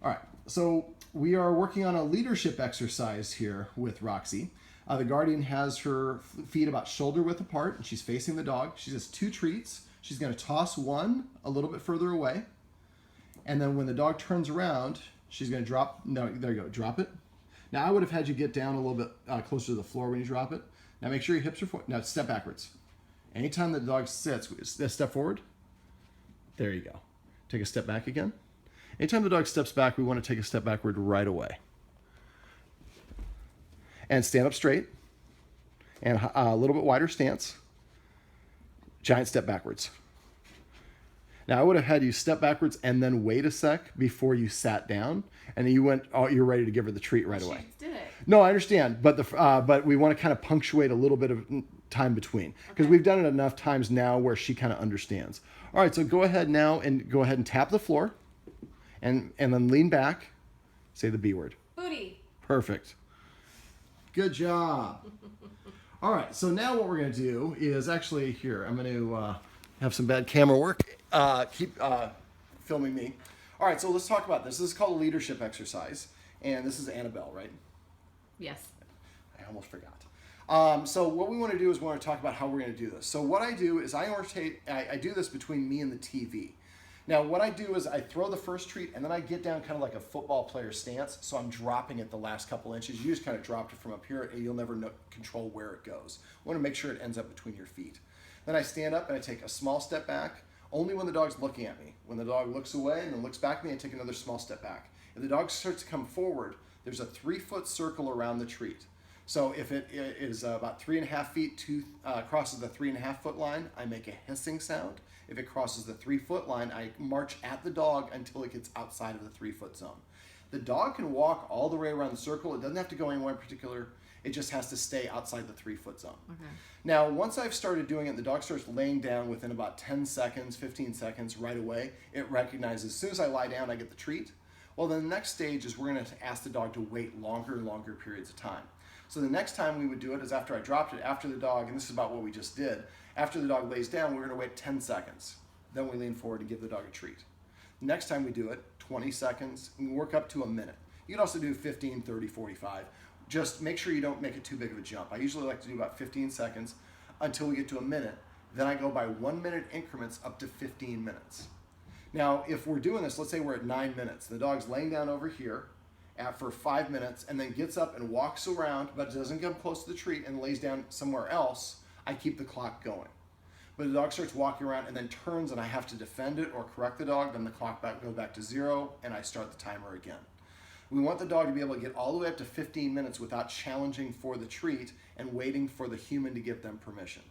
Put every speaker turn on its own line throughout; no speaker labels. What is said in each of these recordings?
All right, so we are working on a leadership exercise here with Roxy. The guardian has her feet about shoulder width apart, and she's facing the dog. She has two treats. She's going to toss one a little bit further away, and then when the dog turns around, she's going to drop. No, there you go. Drop it. Now I would have had you get down a little bit closer to the floor when you drop it. Now make sure your hips are forward. Now step backwards. Anytime the dog sits, step forward. There you go. Take a step back again. Anytime the dog steps back, we want to take a step backward right away. And stand up straight. And a little bit wider stance. Giant step backwards. Now I would have had you step backwards and then wait a sec before you sat down, and then you went. Oh, you're ready to give her the treat right away.
She did it.
No, I understand, but but we want to kind of punctuate a little bit of time between because we've done it enough times now where she kind of understands. All right, so go ahead now and go ahead and tap the floor, and then lean back. Say the B word.
Booty.
Perfect. Good job. All right, so now what we're going to do is actually here. I'm going to have some bad camera work. Keep filming me. All right, so let's talk about this. This is called a leadership exercise, and this is Annabelle, right?
Yes.
I almost forgot. So what we want to do is we want to talk about how we're going to do this. So what I do is I do this between me and the TV. Now what I do is I throw the first treat and then I get down kind of like a football player stance. So I'm dropping it the last couple inches. You just kind of dropped it from up here and you'll never control where it goes. I want to make sure it ends up between your feet. Then I stand up and I take a small step back, only when the dog's looking at me. When the dog looks away and then looks back at me, I take another small step back. If the dog starts to come forward, there's a 3-foot circle around the treat. So if it is about 3.5 feet crosses the 3.5 foot line, I make a hissing sound. If it crosses the 3-foot line, I march at the dog until it gets outside of the 3-foot zone. The dog can walk all the way around the circle. It doesn't have to go anywhere in particular. It just has to stay outside the 3-foot zone. Okay. Now, once I've started doing it, the dog starts laying down within about 10 seconds, 15 seconds right away. It recognizes as soon as I lie down, I get the treat. Well, then the next stage is we're going to ask the dog to wait longer and longer periods of time. So the next time we would do it is after I dropped it, after the dog, and this is about what we just did, after the dog lays down, we're going to wait 10 seconds. Then we lean forward and give the dog a treat. Next time we do it, 20 seconds, and we work up to a minute. You can also do 15, 30, 45. Just make sure you don't make it too big of a jump. I usually like to do about 15 seconds until we get to a minute. Then I go by 1 minute increments up to 15 minutes. Now, if we're doing this, let's say we're at 9 minutes. The dog's laying down over here for 5 minutes and then gets up and walks around, but doesn't come close to the treat and lays down somewhere else. I keep the clock going. But the dog starts walking around and then turns and I have to defend it or correct the dog, then the clock goes back to 0 and I start the timer again. We want the dog to be able to get all the way up to 15 minutes without challenging for the treat and waiting for the human to give them permission.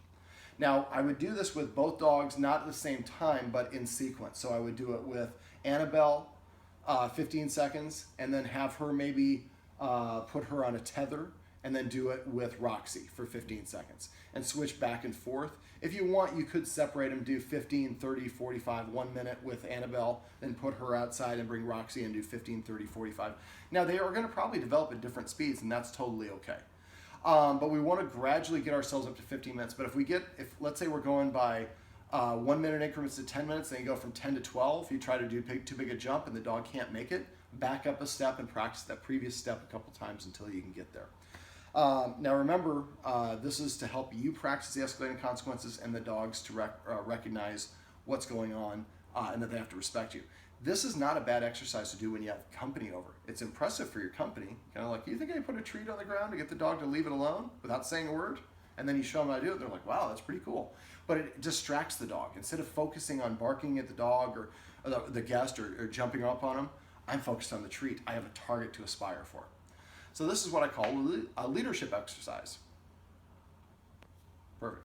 Now, I would do this with both dogs, not at the same time, but in sequence. So I would do it with Annabelle, 15 seconds, and then have her maybe put her on a tether, and then do it with Roxy for 15 seconds, and switch back and forth. If you want, you could separate them, do 15, 30, 45, 1 minute with Annabelle, then put her outside and bring Roxy and do 15, 30, 45. Now, they are going to probably develop at different speeds, and that's totally okay. But we want to gradually get ourselves up to 15 minutes. But if let's say we're going by 1 minute increments to 10 minutes, then you go from 10 to 12, you try to do too big a jump and the dog can't make it, back up a step and practice that previous step a couple times until you can get there. Now remember, this is to help you practice the escalating consequences and the dogs to recognize what's going on and that they have to respect you. This is not a bad exercise to do when you have company over. It's impressive for your company. Kind of like, you think I put a treat on the ground to get the dog to leave it alone without saying a word? And then you show them how to do it. They're like, wow, that's pretty cool. But it distracts the dog. Instead of focusing on barking at the dog or the guest or jumping up on them, I'm focused on the treat. I have a target to aspire for. So this is what I call a leadership exercise.